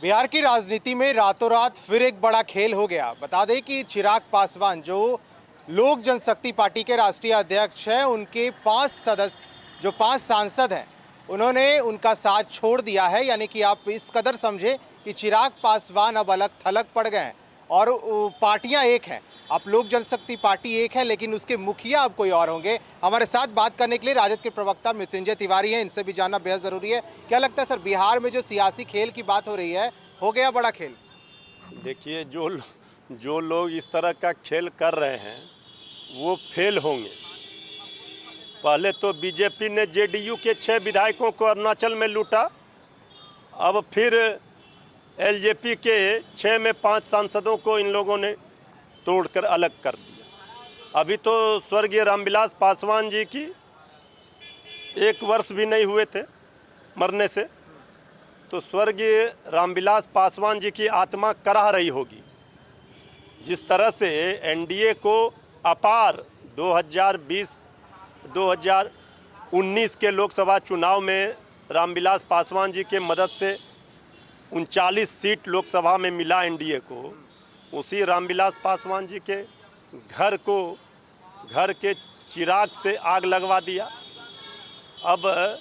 बिहार की राजनीति में रातों रात फिर एक बड़ा खेल हो गया। बता दें कि चिराग पासवान जो लोक जनशक्ति पार्टी के राष्ट्रीय अध्यक्ष हैं, उनके 5 सांसद हैं, उन्होंने उनका साथ छोड़ दिया है। यानी कि आप इस कदर समझे कि चिराग पासवान अब अलग थलग पड़ गए हैं और पार्टियां एक हैं। अब लोक जनशक्ति पार्टी एक है, लेकिन उसके मुखिया अब कोई और होंगे। हमारे साथ बात करने के लिए राजद के प्रवक्ता मृत्युंजय तिवारी हैं, इनसे भी जानना बेहद जरूरी है। क्या लगता है सर, बिहार में जो सियासी खेल की बात हो रही है, हो गया बड़ा खेल? देखिए, जो लोग इस तरह का खेल कर रहे हैं वो फेल होंगे। पहले तो बीजेपी ने जेडीयू के 6 विधायकों को अरुणाचल में लूटा, अब फिर एलजेपी के 6 में 5 सांसदों को इन लोगों ने तोड़कर अलग कर दिया। अभी तो स्वर्गीय रामविलास पासवान जी की 1 वर्ष भी नहीं हुए थे मरने से, तो स्वर्गीय रामविलास पासवान जी की आत्मा कराह रही होगी। जिस तरह से एनडीए को अपार 2019 के लोकसभा चुनाव में रामविलास पासवान जी के मदद से 39 सीट लोकसभा में मिला एनडीए को, उसी रामविलास पासवान जी के घर के चिराग से आग लगवा दिया। अब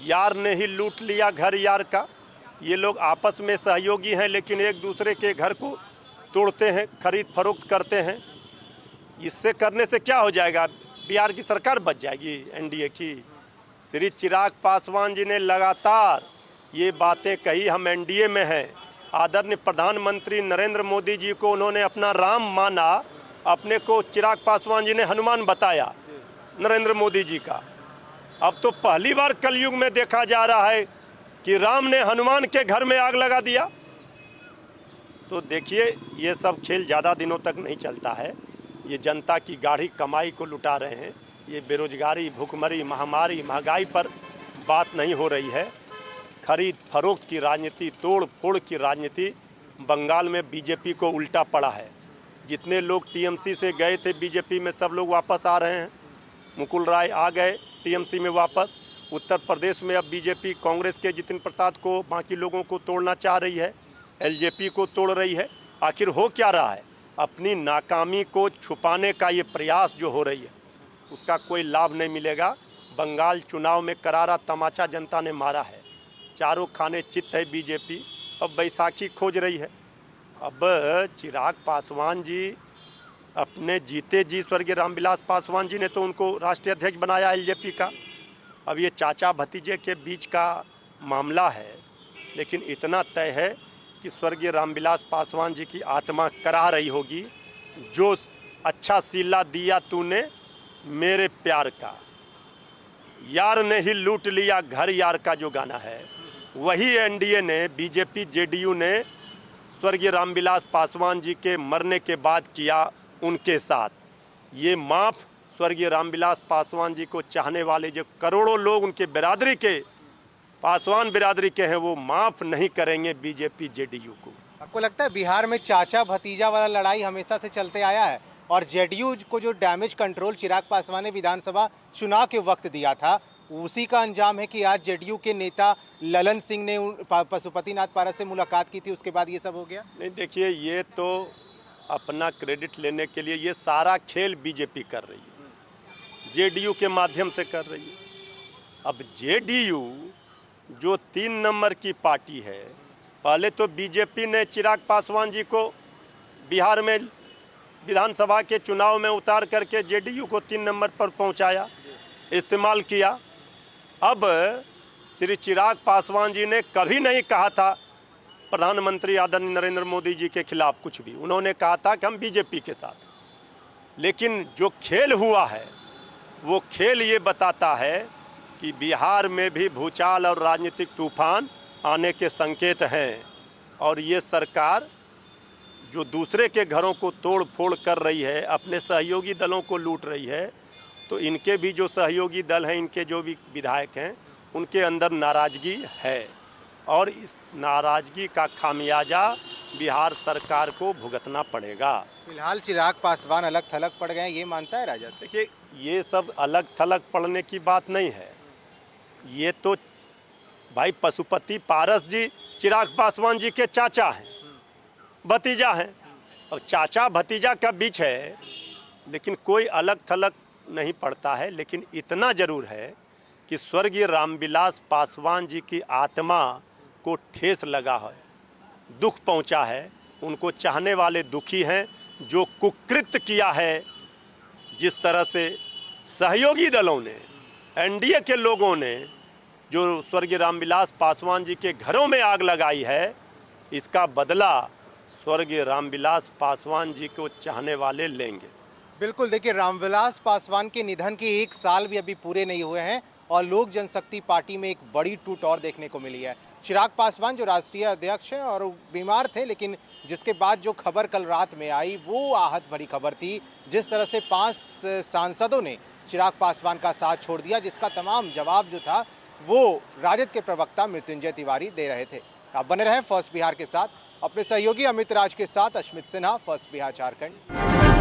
यार ने ही लूट लिया घर यार का। ये लोग आपस में सहयोगी हैं, लेकिन एक दूसरे के घर को तोड़ते हैं, खरीद फरोख्त करते हैं। इससे करने से क्या हो जाएगा? बिहार की सरकार बच जाएगी एनडीए की। श्री चिराग पासवान जी ने लगातार ये बातें कही, हम एनडीए में हैं। आदरणीय प्रधानमंत्री नरेंद्र मोदी जी को उन्होंने अपना राम माना, अपने को चिराग पासवान जी ने हनुमान बताया नरेंद्र मोदी जी का। अब तो पहली बार कलयुग में देखा जा रहा है कि राम ने हनुमान के घर में आग लगा दिया। तो देखिए, ये सब खेल ज़्यादा दिनों तक नहीं चलता है। ये जनता की गाढ़ी कमाई को लुटा रहे हैं। ये बेरोजगारी, भुखमरी, महामारी, महंगाई पर बात नहीं हो रही है। खरीद फरोख्त की राजनीति, तोड़ फोड़ की राजनीति बंगाल में बीजेपी को उल्टा पड़ा है। जितने लोग टीएमसी से गए थे बीजेपी में, सब लोग वापस आ रहे हैं। मुकुल राय आ गए टीएमसी में वापस। उत्तर प्रदेश में अब बीजेपी कांग्रेस के जितिन प्रसाद को, बाकी लोगों को तोड़ना चाह रही है, एलजेपी को तोड़ रही है। आखिर हो क्या रहा है? अपनी नाकामी को छुपाने का ये प्रयास जो हो रही है, उसका कोई लाभ नहीं मिलेगा। बंगाल चुनाव में करारा तमाचा जनता ने मारा है। चारों खाने चित्त है बीजेपी, अब बैसाखी खोज रही है। अब चिराग पासवान जी अपने जीते जी, स्वर्गीय रामविलास पासवान जी ने तो उनको राष्ट्रीय अध्यक्ष बनाया एलजेपी का। अब ये चाचा भतीजे के बीच का मामला है, लेकिन इतना तय है कि स्वर्गीय रामविलास पासवान जी की आत्मा कराह रही होगी। जो अच्छा सिला दिया तूने मेरे प्यार का, यार ने ही लूट लिया घर यार का, जो गाना है, वही एनडीए ने, बीजेपी जेडीयू ने स्वर्गीय रामविलास पासवान जी के मरने के बाद किया उनके साथ। ये माफ़ स्वर्गीय रामविलास पासवान जी को चाहने वाले जो करोड़ों लोग उनके बिरादरी के, पासवान बिरादरी के हैं, वो माफ़ नहीं करेंगे बीजेपी जेडीयू को। आपको लगता है बिहार में चाचा भतीजा वाला लड़ाई हमेशा से चलते आया है और जेडीयू को जो डैमेज कंट्रोल चिराग पासवान ने विधानसभा चुनाव के वक्त दिया था, उसी का अंजाम है कि आज जेडीयू के नेता ललन सिंह ने पशुपतिनाथ पारस से मुलाकात की थी, उसके बाद ये सब हो गया? नहीं, देखिए, ये तो अपना क्रेडिट लेने के लिए ये सारा खेल बीजेपी कर रही है, जेडीयू के माध्यम से कर रही है। अब जेडीयू जो 3 नंबर की पार्टी है, पहले तो बीजेपी ने चिराग पासवान जी को बिहार में विधानसभा के चुनाव में उतार करके जेडीयू को 3 नंबर पर पहुंचाया, इस्तेमाल किया। अब श्री चिराग पासवान जी ने कभी नहीं कहा था प्रधानमंत्री आदरणीय नरेंद्र मोदी जी के खिलाफ कुछ भी। उन्होंने कहा था कि हम बीजेपी के साथ। लेकिन जो खेल हुआ है, वो खेल ये बताता है कि बिहार में भी भूचाल और राजनीतिक तूफान आने के संकेत हैं। और ये सरकार जो दूसरे के घरों को तोड़ फोड़ कर रही है, अपने सहयोगी दलों को लूट रही है, तो इनके भी जो सहयोगी दल हैं, इनके जो भी विधायक हैं, उनके अंदर नाराज़गी है। और इस नाराज़गी का खामियाजा बिहार सरकार को भुगतना पड़ेगा। फिलहाल चिराग पासवान अलग थलग पड़ गए, ये मानता है राजद? देखिए, ये सब अलग थलग पड़ने की बात नहीं है। ये तो भाई पशुपति पारस जी चिराग पासवान जी के चाचा हैं, भतीजा हैं। और चाचा भतीजा का बीच है, लेकिन कोई अलग थलग नहीं पड़ता है। लेकिन इतना जरूर है कि स्वर्गीय रामविलास पासवान जी की आत्मा को ठेस लगा है, दुख पहुंचा है। उनको चाहने वाले दुखी हैं। जो कुकृत्य किया है, जिस तरह से सहयोगी दलों ने, एनडीए के लोगों ने जो स्वर्गीय रामविलास पासवान जी के घरों में आग लगाई है, इसका बदला स्वर्गीय रामविलास पासवान जी को चाहने वाले लेंगे। बिल्कुल, देखिए रामविलास पासवान के निधन के 1 साल भी अभी पूरे नहीं हुए हैं और लोक जनशक्ति पार्टी में एक बड़ी टूट और देखने को मिली है। चिराग पासवान जो राष्ट्रीय अध्यक्ष हैं और बीमार थे, लेकिन जिसके बाद जो खबर कल रात में आई वो आहत भरी खबर थी। जिस तरह से 5 सांसदों ने चिराग पासवान का साथ छोड़ दिया, जिसका तमाम जवाब जो था वो राजद के प्रवक्ता मृत्युंजय तिवारी दे रहे थे। आप बने रहें फर्स्ट बिहार के साथ, अपने सहयोगी अमित राज के साथ अश्मित सिन्हा, फर्स्ट बिहार झारखंड।